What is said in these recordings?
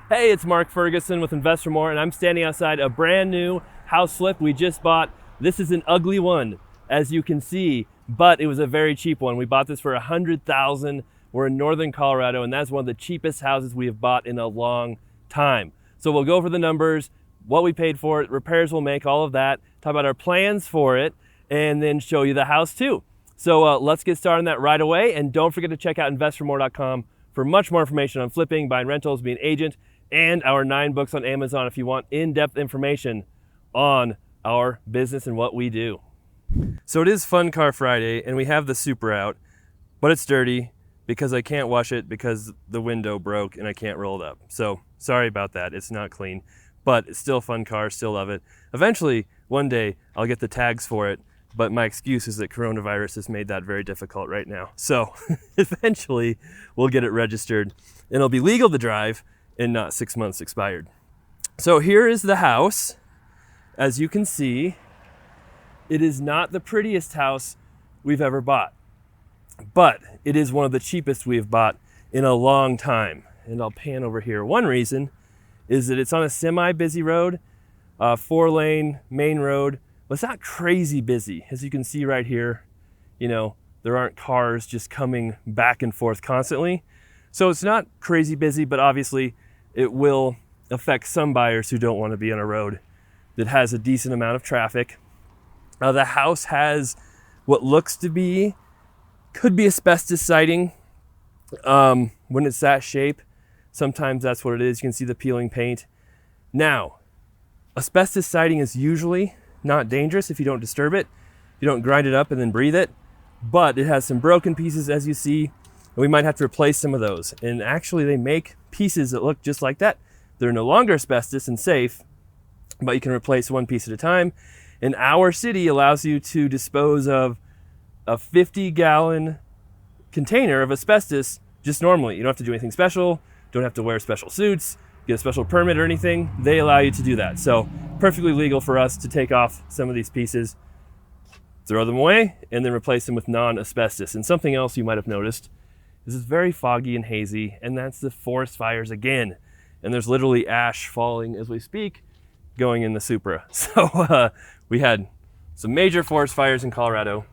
Hey, it's Mark Ferguson with Investor More, and I'm standing outside a brand new house flip we just bought. This is an ugly one, as you can see, but it was a very cheap one. We bought this for $100,000. We're in northern Colorado, and that's one of the cheapest houses we have bought in a long time. So we'll go over the numbers, what we paid for it, repairs we'll make, all of that, talk about our plans for it, and then show you the house too. So let's get started on that right away, and don't forget to check out investormore.com for much more information on flipping, buying rentals, being an agent, and our 9 books on Amazon if you want in-depth information on our business and what we do. So it is Fun Car Friday, and we have the Supra out, but it's dirty because I can't wash it because the window broke and I can't roll it up. So sorry about that, it's not clean, but it's still a fun car, still love it. Eventually, one day, I'll get the tags for it, but my excuse is that coronavirus has made that very difficult right now. So eventually, we'll get it registered and it'll be legal to drive and not 6 months expired. So here is the house. As you can see, it is not the prettiest house we've ever bought, but it is one of the cheapest we've bought in a long time. And I'll pan over here. One reason is that it's on a semi-busy road, 4-lane main road, but it's not crazy busy. As you can see right here, there aren't cars just coming back and forth constantly. So it's not crazy busy, but obviously it will affect some buyers who don't want to be on a road that has a decent amount of traffic. The house has what looks to be, could be asbestos siding. When it's that shape, sometimes that's what it is. You can see the peeling paint. Now, asbestos siding is usually not dangerous if you don't disturb it. You don't grind it up and then breathe it, but it has some broken pieces, as you see. We might have to replace some of those. And actually they make pieces that look just like that. They're no longer asbestos and safe, but you can replace one piece at a time. And our city allows you to dispose of a 50-gallon container of asbestos just normally. You don't have to do anything special, don't have to wear special suits, get a special permit or anything. They allow you to do that. So perfectly legal for us to take off some of these pieces, throw them away, and then replace them with non-asbestos. And something else you might have noticed, this is very foggy and hazy, and that's the forest fires again. And there's literally ash falling as we speak, going in the Supra. So we had some major forest fires in Colorado.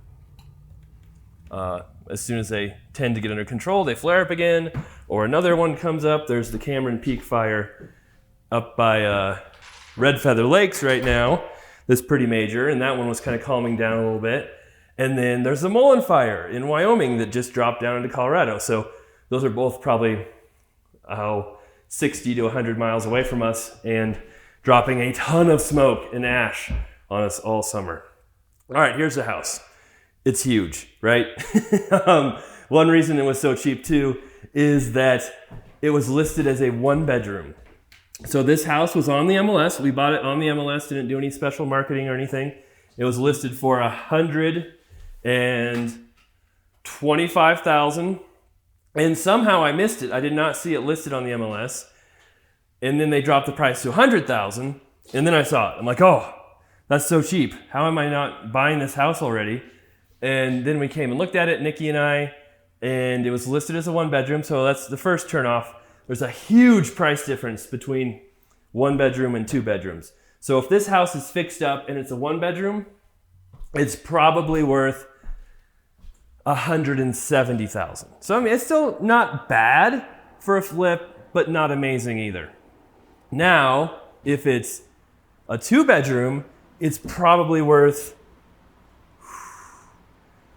As soon as they tend to get under control, they flare up again, or another one comes up. There's the Cameron Peak fire up by Red Feather Lakes right now. That's pretty major, and that one was kind of calming down a little bit. And then there's the Mullen Fire in Wyoming that just dropped down into Colorado. So those are both probably 60 to 100 miles away from us and dropping a ton of smoke and ash on us all summer. All right, here's the house. It's huge, right? One reason it was so cheap too is that it was listed as a 1-bedroom. So this house was on the MLS. We bought it on the MLS, didn't do any special marketing or anything. It was listed for $125,000, and somehow I missed it. I did not see it listed on the MLS, and then they dropped the price to $100,000, and then I saw it. I'm like, oh, that's so cheap. How am I not buying this house already? And then we came and looked at it, Nikki and I, and it was listed as a 1-bedroom, so that's the first turnoff. There's a huge price difference between 1-bedroom and 2 bedrooms. So if this house is fixed up and it's a 1-bedroom, it's probably worth $170,000. So I mean, it's still not bad for a flip, but not amazing either. Now, if it's a 2-bedroom, it's probably worth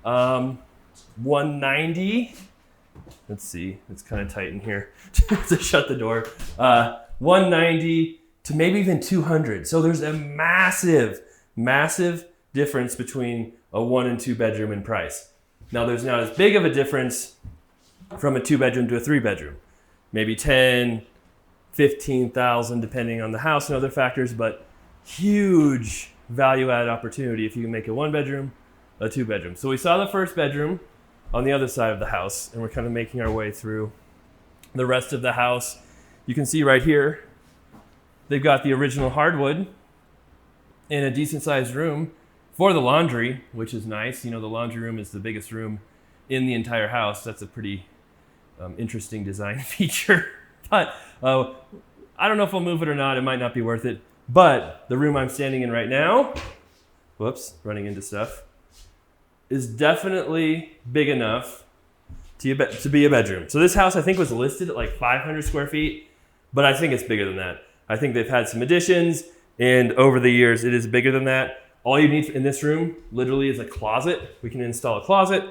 $190. Let's see, it's kind of tight in here to shut the door. $190 to maybe even $200. So there's a massive difference between a 1 and 2 bedroom in price. Now there's not as big of a difference from a 2-bedroom to a 3-bedroom. Maybe 10, 15,000 depending on the house and other factors, but huge value-added opportunity if you can make a 1-bedroom, a 2-bedroom. So we saw the first bedroom on the other side of the house, and we're kind of making our way through the rest of the house. You can see right here, they've got the original hardwood in a decent sized room for the laundry, which is nice. The laundry room is the biggest room in the entire house. That's a pretty interesting design feature. But I don't know if I'll move it or not. It might not be worth it. But the room I'm standing in right now, whoops, running into stuff, is definitely big enough to be a bedroom. So this house, I think, was listed at like 500 square feet, but I think it's bigger than that. I think they've had some additions, and over the years, it is bigger than that. All you need in this room, literally, is a closet. We can install a closet,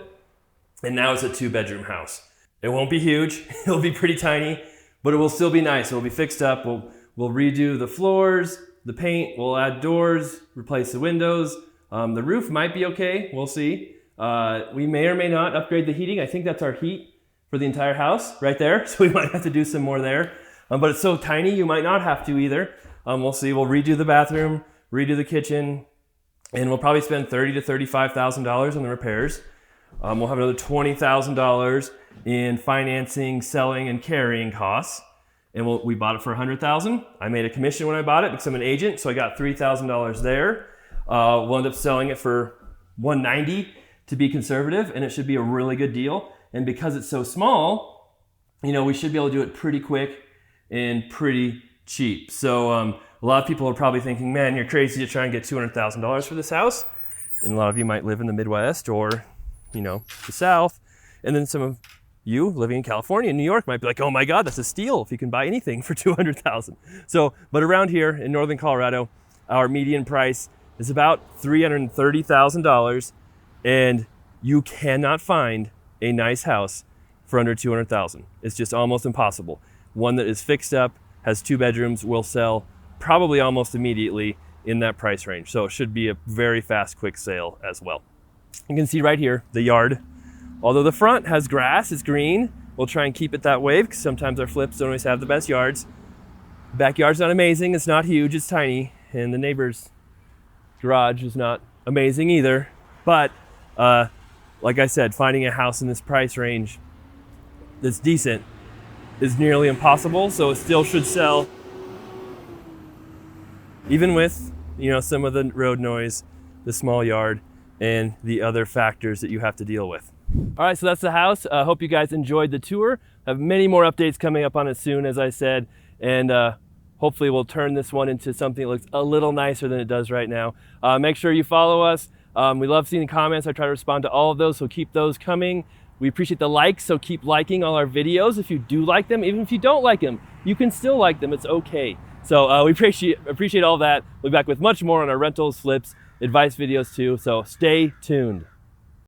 and now it's a 2-bedroom house. It won't be huge. It'll be pretty tiny, but it will still be nice. It will be fixed up. We'll redo the floors, the paint. We'll add doors, replace the windows. The roof might be okay. We'll see. We may or may not upgrade the heating. I think that's our heat for the entire house right there. So we might have to do some more there. But it's so tiny, you might not have to either. We'll see. We'll redo the bathroom, redo the kitchen, and we'll probably spend $30,000 to $35,000 on the repairs. We'll have another $20,000 in financing, selling, and carrying costs. And we bought it for $100,000. I made a commission when I bought it because I'm an agent, so I got $3,000 there. We'll end up selling it for $190,000 to be conservative, and it should be a really good deal. And because it's so small, we should be able to do it pretty quick and pretty cheap. So a lot of people are probably thinking, man, you're crazy to try and get $200,000 for this house. And a lot of you might live in the Midwest or, the South. And then some of you living in California and New York might be like, oh my God, that's a steal if you can buy anything for $200,000. So, but around here in Northern Colorado, our median price is about $330,000, and you cannot find a nice house for under $200,000. It's just almost impossible. One that is fixed up, has 2 bedrooms, will sell probably almost immediately in that price range. So it should be a very fast, quick sale as well. You can see right here, the yard. Although the front has grass, it's green. We'll try and keep it that way because sometimes our flips don't always have the best yards. The backyard's not amazing. It's not huge, it's tiny. And the neighbor's garage is not amazing either. But like I said, finding a house in this price range that's decent is nearly impossible. So it still should sell, even with some of the road noise, the small yard, and the other factors that you have to deal with. All right, so that's the house. I hope you guys enjoyed the tour. I have many more updates coming up on it soon, as I said, and hopefully we'll turn this one into something that looks a little nicer than it does right now. Make sure you follow us. We love seeing the comments. I try to respond to all of those, so keep those coming. We appreciate the likes, so keep liking all our videos. If you do like them, even if you don't like them, you can still like them. It's okay. So we appreciate all that. We'll be back with much more on our rentals, flips, advice videos too. So stay tuned.